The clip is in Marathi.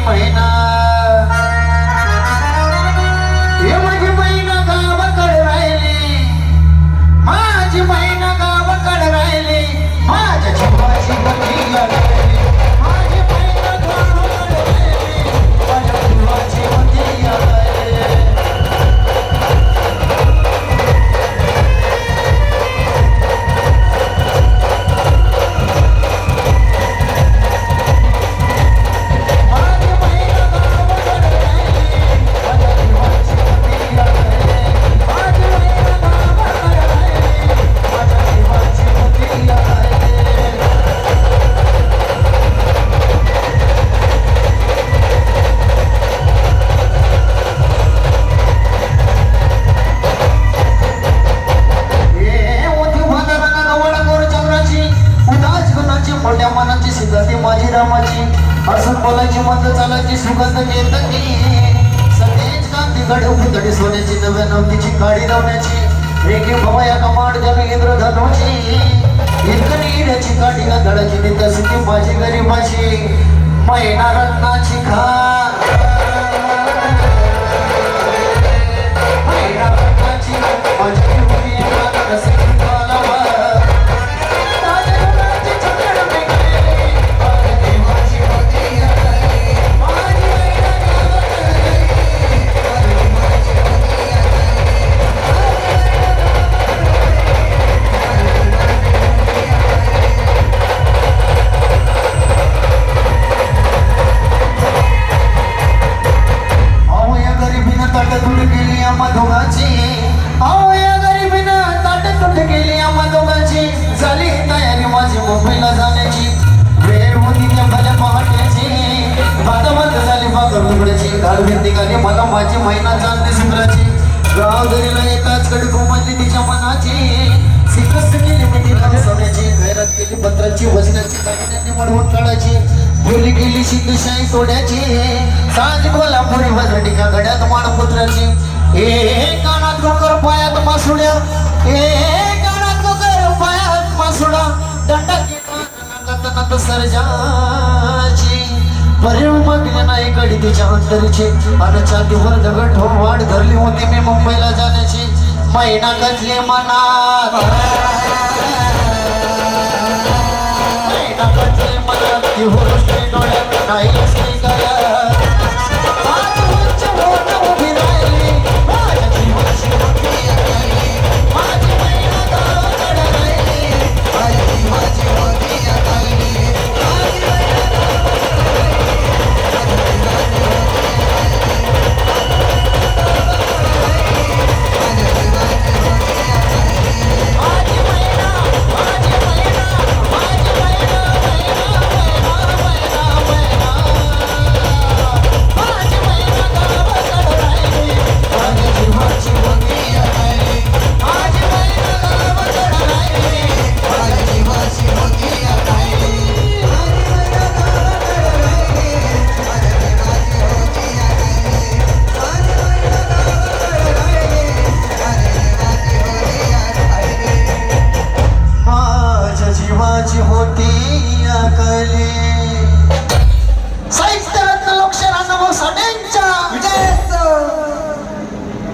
महिना हे माझी महिना गावाकडे राहिली माझी महिना गावाकडे राहिली माझ्या जीवाची बंदी राहिली माझी महिना गावाकडे राहिली माझ्या जीवाची बंदी राहिली मोठ्या मनाची सिद्धाती माझी रामाची असं बोलायची मत चालायची सुगंध घेत सतेज कांती गडे सोन्याची नव्या नवतीची काळी लावण्याची रेखी भवया कमाड जन इंद्र धनुची इंद्रनीड्याची काठी गंधळाची नित सिद्धी माझी गरीबाची महिना रत्नाची खान महिना रत्नाची माझी मुंबईला जाण्याची वेळ होती त्या भल्या पहाट्याची बादाबंद झाली बाकर तुकड्याची गाडवीत निघाली मला माझी महिना चालली सुंदराची गाव दरीला येताच कडे घुमली तिच्या मनाची सिकस्त केली मिठी सोन्याची गैरात केली पत्राची वजनाची दागिन्यांनी मडवून काढायची बोली गेली सिद्धशाही तोड्याची साज कोल्हापुरी वजटिका गड्यात माणपुत्राची ए कानात गोकर पायात मासुड्या कानात गोकर पायात मासुडा दंडा नत सर्जाची परिमागल्या नाही गडी तिच्या अंतरीची आणि छातीवर दगड ठोक वाट धरली होती मी मुंबईला जाण्याची महिना गजले मनात महिना गजले मनात ती होती डोळ्यात नाही